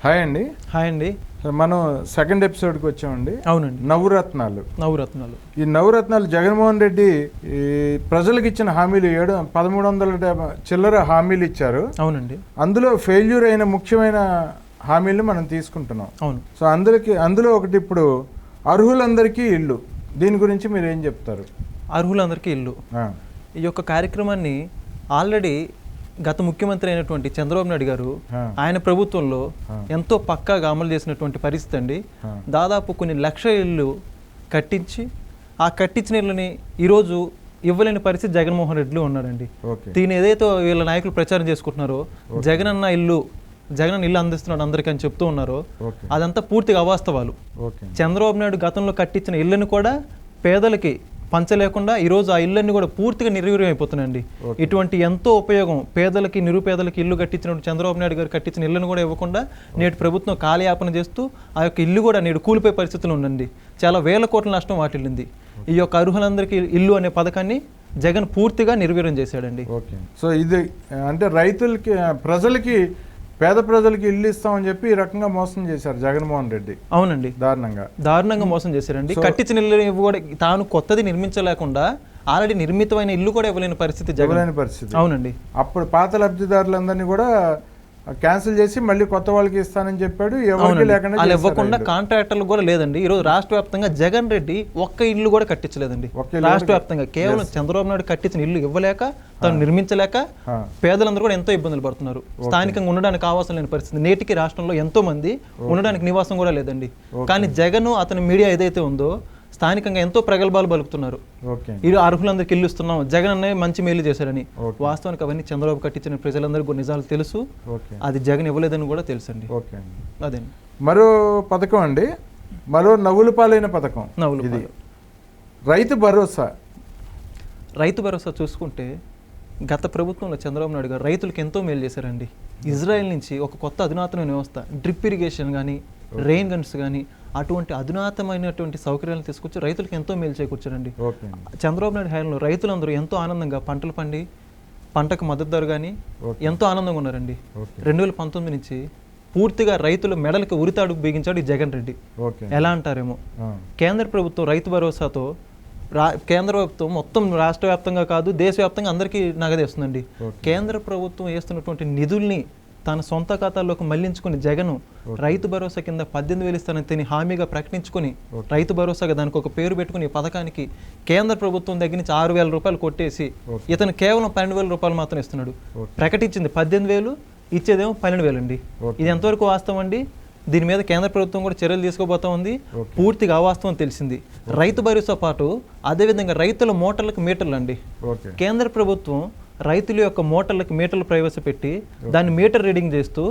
Hi అండి. Hi అండి. మనం సెకండ్ ఎపిసోడ్కి వచ్చామండి. అవునండి. నవరత్నాలు. ఈ నవరత్నాలు జగన్మోహన్ రెడ్డి ఈ ప్రజలకు ఇచ్చిన హామీలు 1300 చిల్లర హామీలు ఇచ్చారు. అవునండి. అందులో ఫెయిల్యూర్ అయిన ముఖ్యమైన హామీలు మనం తీసుకుంటున్నాం. అవును. సో అందులో ఒకటి ఇప్పుడు అర్హులందరికీ ఇల్లు. దీని గురించి మీరు ఏం చెప్తారు? అర్హులందరికీ ఇల్లు ఈ యొక్క కార్యక్రమాన్ని ఆల్రెడీ గత ముఖ్యమంత్రి అయినటువంటి చంద్రబాబు నాయుడు గారు ఆయన ప్రభుత్వంలో ఎంతో పక్కాగా అమలు చేసినటువంటి పరిస్థితి అండి. దాదాపు కొన్ని లక్షల ఇళ్ళు కట్టించి ఆ కట్టించిన ఇళ్ళని ఈరోజు ఇవ్వలేని పరిస్థితి జగన్మోహన్ రెడ్డిలో ఉన్నాడండి. దీని ఏదైతే వీళ్ళ నాయకులు ప్రచారం చేసుకుంటున్నారో జగన్ అన్న ఇల్లు అందిస్తున్నాడు అందరికీ అని చెప్తూ ఉన్నారో అదంతా పూర్తిగా అవాస్తవాలు. చంద్రబాబు నాయుడు గతంలో కట్టించిన ఇళ్ళని కూడా పేదలకి పంచలేకుండా ఈరోజు ఆ ఇళ్ళన్నీ కూడా పూర్తిగా నిర్వీర్యం అయిపోతున్నాయండి. ఇటువంటి ఎంతో ఉపయోగం పేదలకి నిరుపేదలకి ఇల్లు కట్టించినప్పుడు చంద్రబాబు నాయుడు గారు కట్టించిన ఇళ్ళను కూడా ఇవ్వకుండా నేటి ప్రభుత్వం కాలయాపన చేస్తూ ఆ యొక్క ఇల్లు కూడా నేడు కూలిపోయే పరిస్థితులు ఉండండి. చాలా వేల కోట్ల నష్టం వాటిల్లింది. ఈ యొక్క అర్హులందరికీ ఇల్లు అనే పథకాన్ని జగన్ పూర్తిగా నిర్వీర్యం చేశాడండి. సో ఇది అంటే రైతులకి పేద ప్రజలకి ఇల్లు ఇస్తామని చెప్పి ఈ రకంగా మోసం చేశారు జగన్మోహన్ రెడ్డి. అవునండి, దారుణంగా మోసం చేశారండి. కట్టించిన ఇల్లు కూడా తాను కొత్తది నిర్మించలేకుండా ఆల్రెడీ నిర్మితమైన ఇల్లు కూడా ఇవ్వలేని పరిస్థితి. అవునండి. అప్పుడు పాత లబ్ధిదారులందరినీ కూడా క్యాన్సిల్ చేసి మళ్ళీ కొత్త వాళ్ళకి ఇస్తానని చెప్పాడు. ఎవరికి లేకుండా వాళ్ళు ఇవ్వకుండా కాంట్రాక్టర్లు కూడా లేదండి. ఈరోజు రాష్ట్ర వ్యాప్తంగా జగన్ రెడ్డి ఒక్క ఇల్లు కూడా కట్టించలేదండి. రాష్ట్ర వ్యాప్తంగా కేవలం చంద్రబాబు నాయుడు కట్టించిన ఇల్లు ఇవ్వలేక తను నిర్మించలేక పేదలందరూ కూడా ఎంతో ఇబ్బందులు పడుతున్నారు. స్థానికంగా ఉండడానికి ఆవాసం లేని పరిస్థితి. నేటికి రాష్ట్రంలో ఎంతో మంది ఉండడానికి నివాసం కూడా లేదండి. కానీ జగన్ అతని మీడియా ఏదైతే ఉందో స్థానికంగా ఎంతో ప్రగల్భాలు పలుకుతున్నారు. ఇది అర్హులందరికీ ఇల్లు ఇస్తున్నాం, జగన్ అన్నయ్య మంచి మేలు చేశారని. వాస్తవానికి అవన్నీ చంద్రబాబు కట్టించిన ప్రజలందరికీ నిజాలు తెలుసు. అది జగన్ ఇవ్వలేదని కూడా తెలుసు అండి. అదే మరో పథకం అండి, మరో నవ్వుల పాలైన పథకం ఇది రైతు భరోసా. రైతు భరోసా చూసుకుంటే గత ప్రభుత్వంలో చంద్రబాబు నాయుడు గారు రైతులకు ఎంతో మేలు చేశారండి. ఇజ్రాయెల్ నుంచి ఒక కొత్త అధునాతన వ్యవస్థ డ్రిప్ ఇరిగేషన్ కానీ రెయిన్ గన్స్ కానీ అటువంటి అధునాతమైనటువంటి సౌకర్యాలను తీసుకొచ్చి రైతులకు ఎంతో మేలు చేకూర్చారండి. చంద్రబాబు నాయుడు హయాంలో రైతులందరూ ఎంతో ఆనందంగా పంటలు పండి పంటకు మద్దతు ధర కానీ ఎంతో ఆనందంగా ఉన్నారండి. 2019 నుంచి పూర్తిగా రైతుల మెడలకు ఉరితాడు బిగించాడు ఈ జగన్ రెడ్డి. ఎలా అంటారేమో, కేంద్ర ప్రభుత్వం రైతు భరోసాతో కేంద్ర ప్రభుత్వం మొత్తం రాష్ట్ర వ్యాప్తంగా కాదు దేశవ్యాప్తంగా అందరికీ నగదేస్తుందండి. కేంద్ర ప్రభుత్వం వేస్తున్నటువంటి నిధుల్ని తన సొంత ఖాతాల్లోకి మళ్లించుకుని జగన్ రైతు భరోసా కింద 18,000 ఇస్తానని తిని హామీగా ప్రకటించుకుని రైతు భరోసాగా దానికి ఒక పేరు పెట్టుకుని ఈ పథకానికి కేంద్ర ప్రభుత్వం దగ్గర నుంచి 6,000 రూపాయలు కొట్టేసి ఇతను కేవలం 12,000 రూపాయలు మాత్రం ఇస్తున్నాడు. ప్రకటించింది 18,000, ఇచ్చేదేమో 12,000 అండి. ఇది ఎంతవరకు వాస్తవం అండి? దీని మీద కేంద్ర ప్రభుత్వం కూడా చర్యలు తీసుకోబోతా ఉంది. పూర్తిగా అవాస్తవం తెలిసింది. రైతు భరోసా పాటు అదేవిధంగా రైతుల మోటార్లకు మీటర్లు అండి. కేంద్ర ప్రభుత్వం రైతుల యొక్క మోటార్లకు మీటర్లు ప్రవేశపెట్టి దాన్ని మీటర్ రీడింగ్ చేస్తూ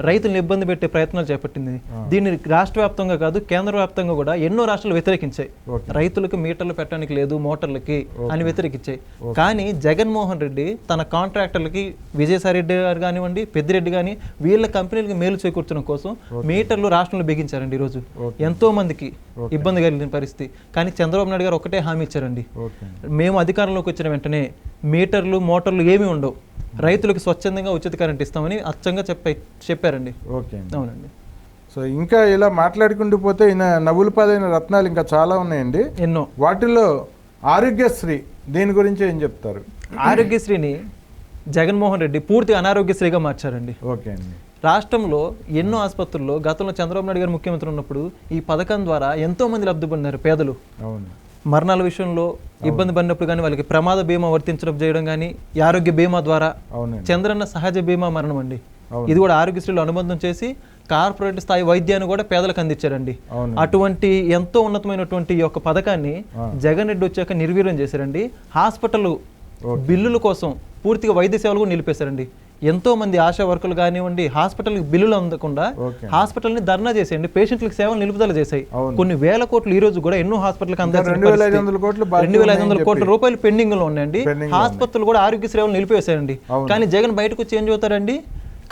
రైతులను ఇబ్బంది పెట్టే ప్రయత్నాలు చేపట్టింది. దీన్ని రాష్ట్ర వ్యాప్తంగా కాదు కేంద్ర వ్యాప్తంగా కూడా ఎన్నో రాష్ట్రాలు వ్యతిరేకించాయి. రైతులకు మీటర్లు పెట్టడానికి లేదు మోటార్లకి అని వ్యతిరేకించాయి. కానీ జగన్మోహన్ రెడ్డి తన కాంట్రాక్టర్లకి విజయసాయి రెడ్డి గారు కానివ్వండి పెద్దిరెడ్డి కానీ వీళ్ళ కంపెనీలకి మేలు చేకూర్చడం కోసం మీటర్లు రాష్ట్రంలో బిగించారండి. ఈరోజు ఎంతో మందికి ఇబ్బంది కలిగిన పరిస్థితి. కానీ చంద్రబాబు నాయుడు గారు ఒకటే హామీ ఇచ్చారండి, మేము అధికారంలోకి వచ్చిన వెంటనే మీటర్లు మోటార్లు ఏమీ ఉండవు, రైతులకు స్వచ్ఛందంగా ఉచిత కరెంట్ ఇస్తామని అచ్చంగా చెప్పారండి. అవునండి. సో ఇంకా ఇలా మాట్లాడుకుంటూ పోతే నవ్వుల పాలైన రత్నాలు ఇంకా చాలా ఉన్నాయండి, ఎన్నో. వాటిల్లో ఆరోగ్యశ్రీ, దీని గురించి ఏం చెప్తారు? ఆరోగ్యశ్రీని జగన్మోహన్ రెడ్డి పూర్తిగా అనారోగ్యశ్రీగా మార్చారండి. ఓకే అండి. రాష్ట్రంలో ఎన్నో ఆసుపత్రుల్లో గతంలో చంద్రబాబు నాయుడు గారు ముఖ్యమంత్రి ఉన్నప్పుడు ఈ పథకం ద్వారా ఎంతో మంది లబ్ధి పొందారు పేదలు. మరణాల విషయంలో ఇబ్బంది పడినప్పుడు కానీ వాళ్ళకి ప్రమాద బీమా వర్తించడం చేయడం కానీ ఆరోగ్య బీమా ద్వారా చంద్రన్న సహజ బీమా మరణం అండి. ఇది కూడా ఆరోగ్యశ్రీలో అనుబంధం చేసి కార్పొరేట్ స్థాయి వైద్యాన్ని కూడా పేదలకు అందించారండి. అటువంటి ఎంతో ఉన్నతమైనటువంటి ఈ యొక్క పథకాన్ని జగన్ రెడ్డి వచ్చాక నిర్వీర్యం చేశారండి. హాస్పిటల్ బిల్లుల కోసం పూర్తిగా వైద్య సేవలు కూడా నిలిపేశారండి. ఎంతో మంది ఆశా వర్కులు కానివ్వండి హాస్పిటల్కి బిల్లులు అందకుండా హాస్పిటల్ని ధర్నా చేసేయండి, పేషెంట్లకు సేవలు నిలుపుదల చేశాయి. కొన్ని వేల కోట్లు ఈ రోజు కూడా ఎన్నో హాస్పిటల్కి అందాల్సిన 2,500 కోట్ల రూపాయలు పెండింగ్ లో ఉన్నాయండి. హాస్పిటల్ కూడా ఆరోగ్య సేవలు నిలిపివేశాయండి. కానీ జగన్ బయటకు వచ్చి ఏం చెబుతారండి,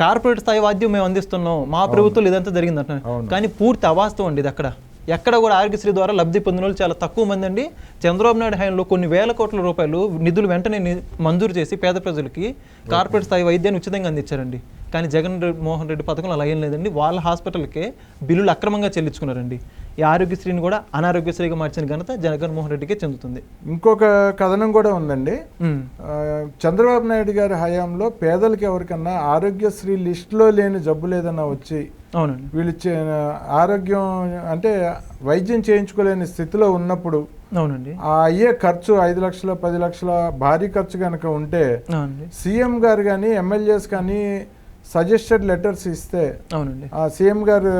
కార్పొరేట్ స్థాయి వాద్యం మేము అందిస్తున్నాం, మా ప్రభుత్వం ఇదంతా జరిగిందంట. కానీ పూర్తి అవాస్తవం అండి. ఇది ఎక్కడ కూడా ఆరోగ్యశ్రీ ద్వారా లబ్ధి పొందిన వాళ్ళు చాలా తక్కువ మంది అండి. చంద్రబాబు నాయుడు హయాంలో కొన్ని వేల కోట్ల రూపాయలు నిధులు వెంటనే మంజూరు చేసి పేద ప్రజలకి కార్పొరేట్ స్థాయి వైద్యాన్ని ఉచితంగా అందించారండి. కానీ జగన్మోహన్ రెడ్డి పథకం అలా ఏం లేదండి. వాళ్ళ హాస్పిటల్కే బిల్లులు అక్రమంగా చెల్లించుకున్నారండి. ఈ ఆరోగ్యశ్రీని కూడా అనారోగ్యశ్రీగా మార్చిన ఘనత జగన్మోహన్ రెడ్డికే చెందుతుంది. ఇంకొక కథనం కూడా ఉందండి. చంద్రబాబు నాయుడు గారి హయాంలో పేదలకి ఎవరికన్నా ఆరోగ్యశ్రీ లిస్టులో లేని జబ్బు లేదన్నా వచ్చి అవునండి వీళ్ళు ఆరోగ్యం అంటే వైద్యం చేయించుకోలేని స్థితిలో ఉన్నప్పుడు అవునండి ఆ అయ్యే ఖర్చు 5 లక్షలు 10 లక్షల భారీ ఖర్చు కనుక ఉంటే సీఎం గారు కానీ ఎమ్మెల్యేస్ కానీ సజెస్టెడ్ లెటర్స్ ఇస్తే అవునండి ఆ సీఎం గారు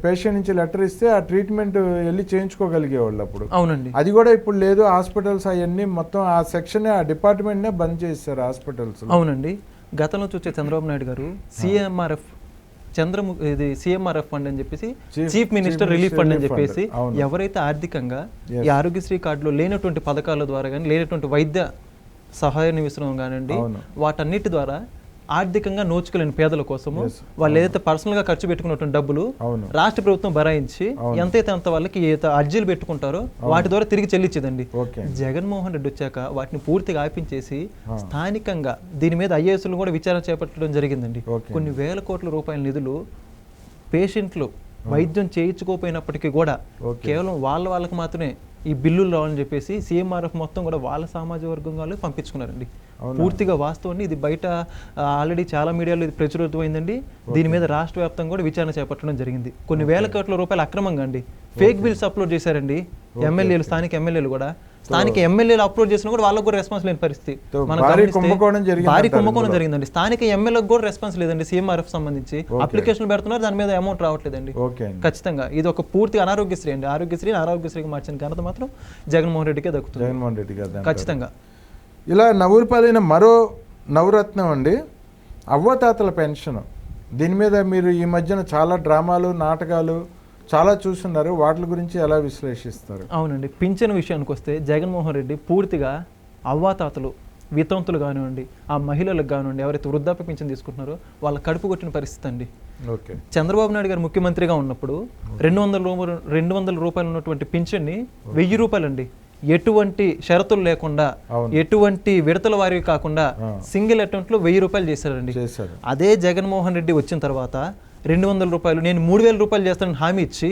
పేషెంట్ నుంచి లెటర్ ఇస్తే ఆ ట్రీట్మెంట్ వెళ్ళి చేయించుకోగలిగేవాళ్ళు అప్పుడు. అవునండి అది కూడా ఇప్పుడు లేదు. హాస్పిటల్స్ అవన్నీ మొత్తం ఆ సెక్షన్ ఆ డిపార్ట్మెంట్నే బంద్ చేశారు హాస్పిటల్స్. అవునండి. గతంలో చూసే చంద్రబాబు నాయుడు గారు సిఎంఆర్ఎఫ్ ఇది సిఎంఆర్ఎఫ్ ఫండ్ అని చెప్పేసి చీఫ్ మినిస్టర్ రిలీఫ్ ఫండ్ అని చెప్పేసి ఎవరైతే ఆర్థికంగా ఈ ఆరోగ్యశ్రీ కార్డులో లేనటువంటి పథకాల ద్వారా కానీ లేనటువంటి వైద్య సహాయ నిమిషం కానివ్వండి వాటన్నిటి ద్వారా ఆర్థికంగా నోచుకోలేని పేదల కోసము వాళ్ళు ఏదైతే పర్సనల్ గా ఖర్చు పెట్టుకున్నటువంటి డబ్బులు రాష్ట్ర ప్రభుత్వం భరాయించి ఎంతైతే అంత వాళ్ళకి ఏదైతే అర్జీలు పెట్టుకుంటారో వాటి ద్వారా తిరిగి చెల్లించేదండి. జగన్మోహన్ రెడ్డి వచ్చాక వాటిని పూర్తిగా ఆపించేసి స్థానికంగా దీని మీద ఐఏఎస్లు కూడా విచారణ చేపట్టడం జరిగిందండి. కొన్ని వేల కోట్ల రూపాయల నిధులు పేషెంట్లు వైద్యం చేయించుకోపోయినప్పటికీ కూడా కేవలం వాళ్ళకి మాత్రమే ఈ బిల్లులు రావాలని చెప్పేసి సీఎంఆర్ఎఫ్ మొత్తం కూడా వాళ్ళ సామాజిక వర్గం వాళ్ళు పంపించుకున్నారండి. పూర్తిగా వాస్తవాన్ని ఇది బయట ఆల్రెడీ చాలా మీడియాలో ఇది ప్రచురితమైందండి. దీని మీద రాష్ట్ర వ్యాప్తంగా కూడా విచారణ చేపట్టడం జరిగింది. కొన్ని వేల కోట్ల రూపాయలు అక్రమంగా అండి ఫేక్ బిల్స్ అప్లోడ్ చేశారండి ఎమ్మెల్యేలు, స్థానిక ఎమ్మెల్యేలు కూడా. స్థానిక ఎమ్మెల్యేలు అప్లోడ్ చేసినా కూడా వాళ్ళకు కూడా రెస్పాన్స్ లేని పరిస్థితి. భారీ కుంభకోణం జరిగిందండి. స్థానిక ఎమ్మెల్యేలకు కూడా రెస్పాన్స్ లేదండి. సీఎంఆర్ఎఫ్ సంబంధించి అప్లికేషన్ పెడుతున్నారు, దాని మీద అమౌంట్ రావట్లేదండి. ఖచ్చితంగా ఇది ఒక పూర్తి అనారోగ్యశ్రీ అండి. ఆరోగ్యశ్రీకి మార్చిన ఘనత మాత్రం జగన్మోహన్ రెడ్డికే దక్కుతుంది ఖచ్చితంగా. ఇలా నవ్వులపాలైన మరో నవరత్నం అండి అవ్వతాతల పెన్షన్. దీని మీద మీరు ఈ మధ్యన చాలా డ్రామాలు నాటకాలు చాలా చూస్తున్నారు. వాటి గురించి ఎలా విశ్లేషిస్తారు? అవునండి, పింఛన్ విషయానికి వస్తే జగన్మోహన్ రెడ్డి పూర్తిగా అవ్వాతాతలు వితంతులు కానివ్వండి, ఆ మహిళలకు కానివ్వండి, ఎవరైతే వృద్ధాప్య పింఛన్ తీసుకుంటున్నారో వాళ్ళ కడుపు కొట్టిన పరిస్థితి అండి. చంద్రబాబు నాయుడు గారు ముఖ్యమంత్రిగా ఉన్నప్పుడు 200 రూపాయలు ఉన్నటువంటి పింఛన్ని 1000 రూపాయలు అండి. ఎటువంటి షరతులు లేకుండా, ఎటువంటి విడతల వారివి కాకుండా సింగిల్ అటెంప్ట్ లో 1000 రూపాయలు చేశారండి. అదే జగన్మోహన్ రెడ్డి వచ్చిన తర్వాత 200 రూపాయలు, నేను 3000 రూపాయలు చేస్తానని హామీ ఇచ్చి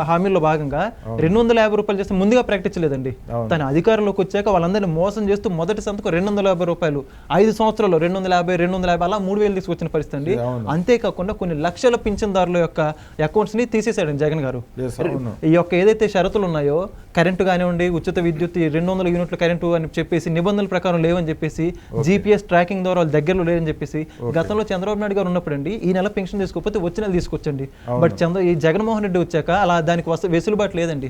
హామీలో భాగంగా 250 రూపాయలు చేస్తే ముందుగా ప్రకటించలేదండి. తన అధికారంలోకి వచ్చాక వాళ్ళందరినీ మోసం చేస్తూ మొదటి సంతకం 250 రూపాయలు, 5 సంవత్సరాల్లో 250 అలా 3000 తీసుకొచ్చిన పరిస్థితి అండి. అంతేకాకుండా కొన్ని లక్షల పింఛన్దారుల యొక్క అకౌంట్స్ ని తీసేశాడండి జగన్ గారు. ఈ యొక్క ఏదైతే షరతులు ఉన్నాయో, కరెంటు కానివ్వండి, ఉచిత విద్యుత్ 200 యూనిట్ల కరెంటు అని చెప్పేసి నిబంధనల ప్రకారం లేవని చెప్పేసి, జీపీఎస్ ట్రాకింగ్ ద్వారా వాళ్ళ దగ్గరలో లేదని చెప్పేసి గతంలో చంద్రబాబు నాయుడు గారు ఉన్నప్పుడు అండి ఈ నెల పెన్షన్ తీసుకోకపోతే వచ్చే నెల తీసుకొచ్చండి. బట్ ఈ జగన్మోహన్ రెడ్డి వచ్చాక అలా దానికి వెసులుబాటు లేదండి.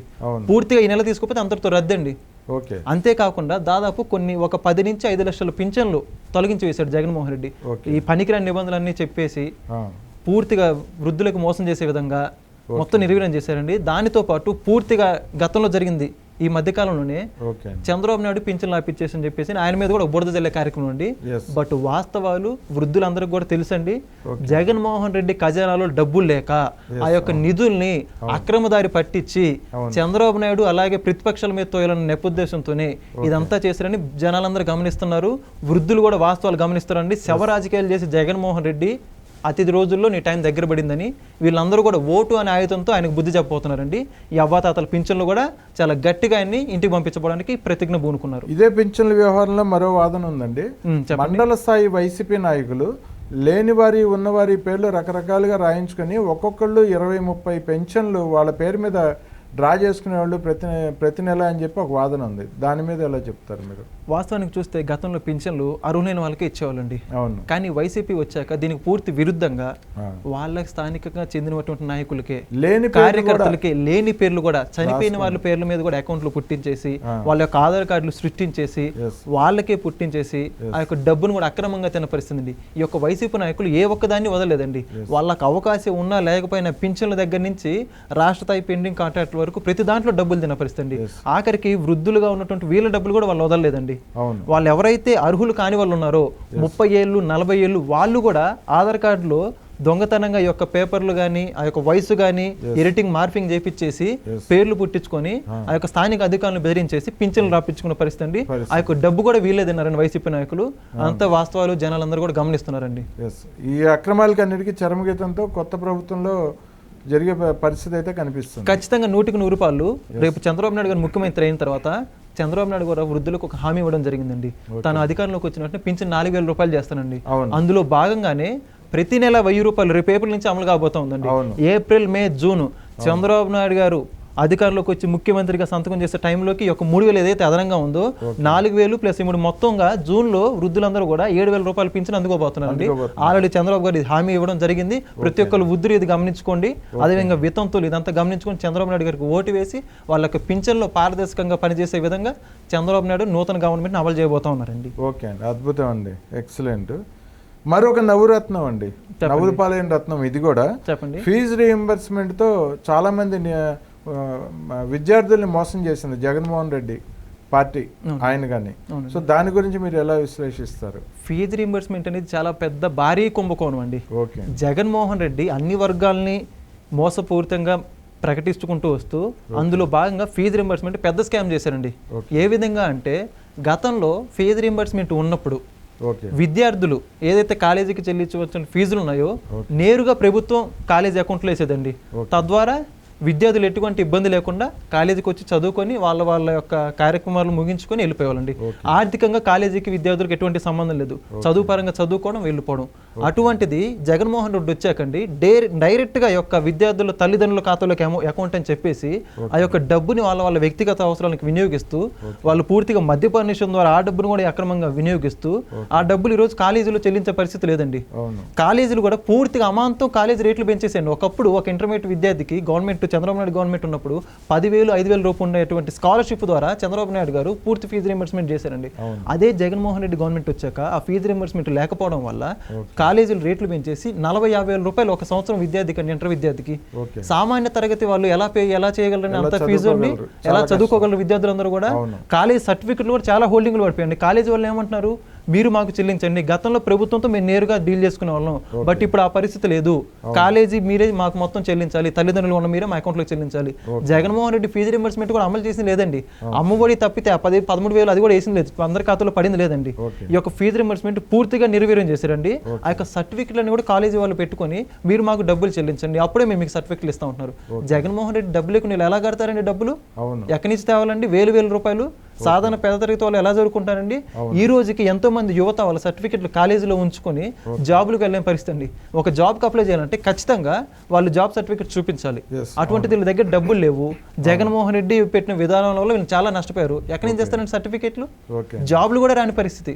పూర్తిగా ఈ నెల తీసుకోకపోతే అంతటితో రద్దండి. అంతేకాకుండా దాదాపు ఒక 10 నుంచి 5 లక్షల పింఛన్లు తొలగించి వేశాడు జగన్మోహన్ రెడ్డి. ఈ పనికిరాని నిబంధనలన్నీ చెప్పేసి పూర్తిగా వృద్ధులకు మోసం చేసే విధంగా మొత్తం నిర్వీర్యం చేశారండి. దానితో పాటు పూర్తిగా గతంలో జరిగింది ఈ మధ్యకాలంలోనే చంద్రబాబు నాయుడు పింఛన్లు ఆపిచ్చేసి అని చెప్పేసి ఆయన మీద కూడా బురద జల్లే కార్యక్రమం అండి. బట్ వాస్తవాలు వృద్ధులందరికీ కూడా తెలుసండి. జగన్మోహన్ రెడ్డి ఖజానాలో డబ్బులు లేక ఆ యొక్క నిధుల్ని అక్రమదారి పట్టించి చంద్రబాబు నాయుడు అలాగే ప్రతిపక్షాల మీద తోయాలన్న నెపోద్దేశంతోనే ఇదంతా చేశారని జనాలందరూ గమనిస్తున్నారు. వృద్ధులు కూడా వాస్తవాలు గమనిస్తారండి. శవ రాజకీయాలు చేసి జగన్మోహన్ రెడ్డి అతి రోజుల్లో నీ టైం దగ్గర పడిందని వీళ్ళందరూ కూడా ఓటు అనే ఆయుధంతో ఆయనకు బుద్ధి చెప్పబోతున్నారండి. ఈ అవ్వాతాతల పింఛన్లు కూడా చాలా గట్టిగా ఆయన్ని ఇంటికి పంపించడానికి ప్రతిజ్ఞ పూనుకున్నారు. ఇదే పింఛన్ల వ్యవహారంలో మరో వాదన ఉందండి. మండల స్థాయి వైసీపీ నాయకులు లేని వారి ఉన్నవారి పేర్లు రకరకాలుగా రాయించుకొని ఒక్కొక్కళ్ళు 20-30 పెన్షన్లు వాళ్ళ పేరు మీద డ్రా చేసుకునే వాళ్ళు ప్రతి నెల అని చెప్పి ఒక వాదన ఉంది. దాని మీద ఎలా చెప్తారు మీరు? వాస్తవానికి చూస్తే గతంలో పింఛన్లు అర్హులైన వాళ్ళకి ఇచ్చేవాళ్ళండి. అవును. కానీ వైసీపీ వచ్చాక దీనికి పూర్తి విరుద్ధంగా వాళ్ళకి స్థానికంగా చెందినటువంటి నాయకులకే, లేని కార్యకర్తలకి లేని పేర్లు కూడా, చనిపోయిన వాళ్ళ పేర్ల మీద కూడా అకౌంట్లు పుట్టించేసి వాళ్ళ యొక్క ఆధార్ కార్డులు సృష్టించేసి వాళ్ళకే పుట్టించేసి ఆ యొక్క డబ్బును కూడా అక్రమంగా తిన్న పరిస్థితి అండి. ఈ యొక్క వైసీపీ నాయకులు ఏ ఒక్కదాన్ని వదలలేదండి. వాళ్ళకి అవకాశం ఉన్నా లేకపోయినా పింఛన్ల దగ్గర నుంచి రాష్ట్ర స్థాయి పెండింగ్ కాంట్రాక్ట్ వరకు ప్రతి దాంట్లో డబ్బులు తిన్న పరిస్థితి అండి. ఆఖరికి వృద్ధులుగా ఉన్నటువంటి వీళ్ళ డబ్బులు కూడా వాళ్ళు వదలలేదండి. వాళ్ళు ఎవరైతే అర్హులు కాని వాళ్ళు ఉన్నారో 30 ఏళ్ళు 40 ఏళ్ళు వాళ్ళు కూడా ఆధార్ కార్డులో దొంగతనంగా ఈ యొక్క పేపర్లు కానీ ఆ యొక్క వయసు కానీ ఎడిటింగ్ మార్పింగ్ చేపించేసి పేర్లు పుట్టించుకొని ఆ యొక్క స్థానిక అధికారులను బెదిరించేసి పింఛన్లు రాపించుకున్న పరిస్థితి అండి. ఆ యొక్క డబ్బు కూడా వీలేదన్నారండి వైసీపీ నాయకులు. అంత వాస్తవాలు జనాలందరూ కూడా గమనిస్తున్నారండి. ఈ అక్రమాలకి అన్నిటికీ చరమగీతంతో కొత్త ప్రభుత్వంలో జరిగే పరిస్థితి అయితే కనిపిస్తుంది. ఖచ్చితంగా 100కి 100 రూపాయలు. రేపు చంద్రబాబు నాయుడు గారు ముఖ్యమంత్రి అయిన తర్వాత చంద్రబాబు నాయుడు గారు వృద్ధులకు ఒక హామీ ఇవ్వడం జరిగిందండి. తన అధికారంలోకి వచ్చిన వెంటనే పింఛన్ 4,000 రూపాయలు చేస్తానండి. అందులో భాగంగానే ప్రతి నెల 1,000 రూపాయలు రేపు ఏప్రిల్ నుంచి అమలు కాబోతా ఉందండి. ఏప్రిల్, మే, జూన్ చంద్రబాబు నాయుడు గారు అధికారంలోకి వచ్చి ముఖ్యమంత్రిగా సంతకం చేసే టైంలోకి ఒక 3,000 ఏదైతే అదనంగా ఉందో 4,000 ప్లస్ ఇప్పుడు మొత్తంగా జూన్లో వృద్ధులందరూ కూడా 7,000 రూపాయలు పింఛన్ అందుకోబోతున్నారండి. ఆల్రెడీ చంద్రబాబు గారు హామీ ఇవ్వడం జరిగింది. ప్రతి ఒక్కరు వృద్ధులు ఇది గమనించుకోండి. అదేవిధంగా వితంతులు ఇదంతా గమనించుకొని చంద్రబాబు నాయుడు గారికి ఓటు వేసి వాళ్ళకి పింఛన్లో పారదర్శకంగా పనిచేసే విధంగా చంద్రబాబు నాయుడు నూతన గవర్నమెంట్ని అమలు చేయబోతా ఉన్నారండి. ఓకే అండి, అద్భుతం అండి, ఎక్సలెంట్. మరొక నవరత్నం అండి, నవలపాలైన రత్నం. ఇది కూడా చెప్పండి. ఫీజు రీఎంబర్స్మెంట్ తో చాలా మంది విద్యార్థుల్ని మోసం చేసింది జగన్మోహన్ రెడ్డి పార్టీ, ఆయన కానీ. సో దాని గురించి మీరు ఎలా విశ్లేషిస్తారు? ఫీజు రీఎంబర్స్మెంట్ అనేది చాలా పెద్ద భారీ కుంభకోణం అండి. ఓకే. జగన్మోహన్ రెడ్డి అన్ని వర్గాల్ని మోసపూరితంగా ప్రకటించుకుంటూ వస్తూ అందులో భాగంగా ఫీజు రీఎంబర్స్మెంట్ పెద్ద స్కామ్ చేశారండి. ఏ విధంగా అంటే గతంలో ఫీజు రీఎంబర్స్మెంట్ ఉన్నప్పుడు విద్యార్థులు ఏదైతే కాలేజీకి చెల్లించవలసిన ఫీజులు ఉన్నాయో నేరుగా ప్రభుత్వం కాలేజీ అకౌంట్లో వేసేదండి. తద్వారా విద్యార్థులు ఎటువంటి ఇబ్బంది లేకుండా కాలేజీకి వచ్చి చదువుకొని వాళ్ళ యొక్క కార్యక్రమాలు ముగించుకొని వెళ్ళిపోవాలండి. ఆర్థికంగా కాలేజీకి విద్యార్థులకు ఎటువంటి సంబంధం లేదు, చదువు పరంగా చదువుకోవడం వెళ్ళిపోవడం. అటువంటిది జగన్మోహన్ రెడ్డి వచ్చాకండి డైరెక్ట్గా యొక్క విద్యార్థుల తల్లిదండ్రుల ఖాతాలోకి అకౌంట్ అని చెప్పేసి ఆ యొక్క డబ్బుని వాళ్ళ వ్యక్తిగత అవసరాలకు వినియోగిస్తూ వాళ్ళు పూర్తిగా మద్యపాన నిషేధం ద్వారా ఆ డబ్బును కూడా అక్రమంగా వినియోగిస్తూ ఆ డబ్బులు ఈరోజు కాలేజీలో చెల్లించే పరిస్థితి లేదండి. కాలేజీలు కూడా పూర్తిగా అమాంతం కాలేజీ రేట్లు పెంచేసేయండి. ఒకప్పుడు ఒక ఇంటర్మీడియట్ విద్యార్థికి గవర్నమెంట్ చంద్రబాబు నాయుడు గవర్నమెంట్ ఉన్నప్పుడు 10,000, 5,000 రూపాయలు ఉండేటువంటి స్కాలర్షిప్ ద్వారా చంద్రబాబు నాయుడు గారు పూర్తి ఫీజు రీఎంబర్స్మెంట్ చేశారండి. అదే జగన్మోహన్ రెడ్డి గవర్నమెంట్ వచ్చాక ఆ ఫీజు రీఎంబర్స్మెంట్ లేకపోవడం వల్ల కాలేజీలు రేట్లు పెంచేసి 40,000-50,000 రూపాయలు ఒక సంవత్సరం విద్యార్థికి అండి, ఇంటర్ విద్యార్థికి. సామాన్య తరగతి వాళ్ళు ఎలా చేయగలరని అంత ఫీజుని ఎలా చదువుకోగలరు విద్యార్థులందరూ కూడా. కాలేజ్ సర్టిఫికెట్లు కూడా చాలా హోల్డింగ్లు పడిపోయండి. కాలేజీ వాళ్ళు ఏమంటున్నారు, మీరు మాకు చెల్లించండి. గతంలో ప్రభుత్వంతో మేము నేరుగా డీల్ చేసుకునే వాళ్ళం, బట్ ఇప్పుడు ఆ పరిస్థితి లేదు. కాలేజీ మీరే మాకు మొత్తం చెల్లించాలి, తల్లిదండ్రులు ఉన్న మీరే మా అకౌంట్లో చెల్లించాలి. జగన్మోహన్ రెడ్డి ఫీజు రీఎంబర్స్మెంట్ కూడా అమలు చేసింది లేదండి. అమ్మఒడి తప్పితే 13,000 అది కూడా వేసింది లేదు, అందరి ఖాతాలో పడింది లేదండి. ఈ యొక్క ఫీజు రీఎంబర్స్మెంట్ పూర్తిగా నిర్వీర్యం చేశారండి. ఆ యొక్క సర్టిఫికెట్లను కూడా కాలేజీ వాళ్ళు పెట్టుకొని మీరు మాకు డబ్బులు చెల్లించండి, అప్పుడే మేము మీకు సర్టిఫికెట్లు ఇస్తా ఉంటున్నారు. జగన్మోహన్ రెడ్డి డబ్బులు లేకుండా ఎలా కడతారండి? డబ్బులు ఎక్కడి నుంచి తేవాలండి? 1,000 రూపాయలు సాధారణ పేద తరగతి వాళ్ళు ఎలా జరుపుకుంటారండి? ఈ రోజుకి ఎంతో మంది యువత వాళ్ళ సర్టిఫికెట్లు కాలేజీలో ఉంచుకొని జాబులకు వెళ్ళే పరిస్థితి అండి. ఒక జాబ్కి అప్లై చేయాలంటే ఖచ్చితంగా వాళ్ళు జాబ్ సర్టిఫికెట్ చూపించాలి. అటువంటి వీళ్ళ దగ్గర డబ్బులు లేవు. జగన్మోహన్ రెడ్డి పెట్టిన విధానం వల్ల వీళ్ళు చాలా నష్టపోయారు. ఎక్కడి నుంచి చేస్తారండి సర్టిఫికెట్లు? జాబులు కూడా రాని పరిస్థితి.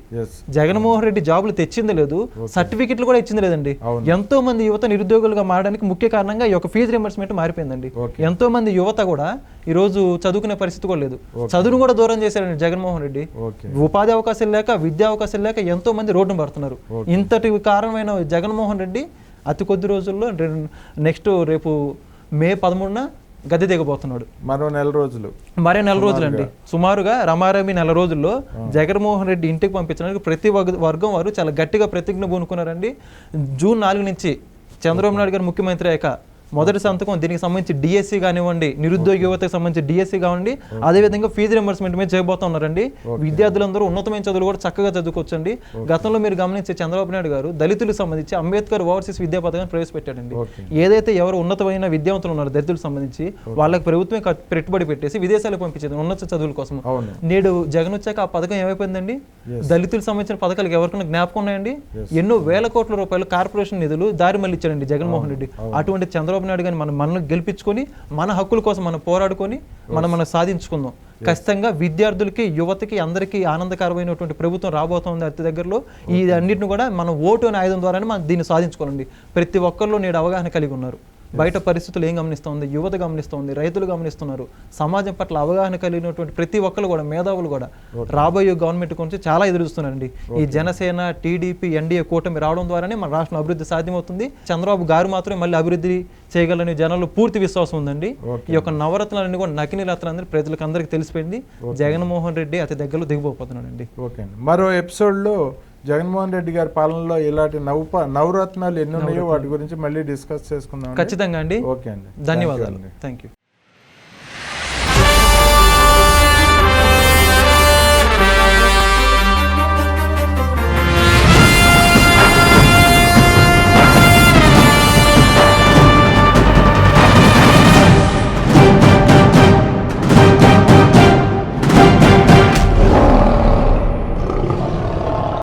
జగన్మోహన్ రెడ్డి జాబులు తెచ్చింది లేదు, సర్టిఫికెట్లు కూడా ఇచ్చింది లేదండి. ఎంతో మంది యువత నిరుద్యోగులుగా మారడానికి ముఖ్య కారణంగా ఈ యొక్క ఫీజు రీఎంబర్స్మెంట్ మారిపోయిందండి. ఎంతో మంది యువత కూడా ఈ రోజు చదువుకునే పరిస్థితి కూడా లేదు, చదువును కూడా దూరం చేశారండి జగన్మోహన్ రెడ్డి. ఉపాధి అవకాశాలు లేక, విద్యా అవకాశాలు లేక ఎంతో మంది రోడ్డును పడుతున్నారు. ఇంతటి కారణమైన జగన్మోహన్ రెడ్డి అతి కొద్ది రోజుల్లో రేపు మే 13న గద్దె దిగబోతున్నాడు. మరో నెల రోజులు అండి, సుమారుగా రమారమి నెల రోజుల్లో జగన్మోహన్ రెడ్డి ఇంటికి పంపించడానికి ప్రతి వర్గం వారు చాలా గట్టిగా ప్రతిజ్ఞ పూనుకున్నారండి. జూన్ 4 నుంచి చంద్రబాబు నాయుడు గారు ముఖ్యమంత్రి అయ్యాక మొదటి సంతకం దీనికి సంబంధించి డిఎస్సి కానివ్వండి, నిరుద్యోగ యువతకు సంబంధించి డిఎస్సి కానివ్వండి, అదేవిధంగా ఫీజు రీఎంబర్స్మెంట్ మీద చేయబోతా ఉన్నారండి. విద్యార్థులందరూ ఉన్నతమైన చదువులు కూడా చక్కగా చదువుకోవచ్చండి. గతంలో మీరు గమనించే చంద్రబాబు నాయుడు గారు దళితులకు సంబంధించి అంబేద్కర్ ఓవర్సీస్ విద్యా పథకాన్ని ప్రవేశపెట్టాడండి. ఏదైతే ఎవరు ఉన్నతమైన విద్యావంతులు ఉన్నారో దళితులకు సంబంధించి వాళ్ళకి ప్రభుత్వమే పెట్టుబడి పెట్టేసి విదేశాలకు పంపించేది ఉన్నత చదువుల కోసం. నేడు జగన్ వచ్చాక ఆ పథకం ఏమైపోయిందండి? దళితులకు సంబంధించిన పథకాలకు ఎవరికైనా జ్ఞాపకం ఉన్నాయండి? ఎన్నో వేల కోట్ల రూపాయలు కార్పొరేషన్ నిధులు దారి మళ్ళీ ఇచ్చాడండి జగన్మోహన్ రెడ్డి. అటువంటి చంద్రబాబు నాయుడు గారిని మనల్ని గెలిపించుకొని మన హక్కుల కోసం మనం పోరాడుకొని మనం సాధించుకుందాం. ఖచ్చితంగా విద్యార్థులకి, యువతకి, అందరికీ ఆనందకరమైనటువంటి ప్రభుత్వం రాబోతోంది అతి దగ్గరలో. ఈ అన్నింటిని కూడా మనం ఓటు అనే ఆయుధం ద్వారానే మనం దీన్ని సాధించుకోవాలండి. ప్రతి ఒక్కరిలో నేడు అవగాహన కలిగి ఉన్నారు. బయట పరిస్థితులు ఏం గమనిస్తోంది, యువత గమనిస్తోంది, రైతులు గమనిస్తున్నారు. సమాజం పట్ల అవగాహన కలిగినటువంటి ప్రతి ఒక్కరు కూడా, మేధావులు కూడా రాబోయే గవర్నమెంట్ గురించి చాలా ఎదురుస్తున్నారండి. ఈ జనసేన, టీడీపీ, ఎన్డీఏ కూటమి రావడం ద్వారానే మన రాష్ట్రం అభివృద్ధి సాధ్యమవుతుంది. చంద్రబాబు గారు మాత్రమే మళ్ళీ అభివృద్ధి చేయగలని జనాల్లో పూర్తి విశ్వాసం ఉందండి. ఈ యొక్క నవరత్నాలన్నీ కూడా నకిలీ రత్నాలని ప్రజలకు అందరికీ తెలిసిపోయింది. జగన్మోహన్ రెడ్డి అతి దగ్గరలో దిగిపోతున్నాడండి. ఓకే, మరో ఎపిసోడ్లో జగన్మోహన్ రెడ్డి గారి పాలనలో ఇలాంటి నవరత్నాలు ఎన్ని ఉన్నాయో వాటి గురించి మళ్ళీ డిస్కస్ చేసుకుందాం. ఖచ్చితంగా అండి. ఓకే అండి, ధన్యవాదాలు. Thank you.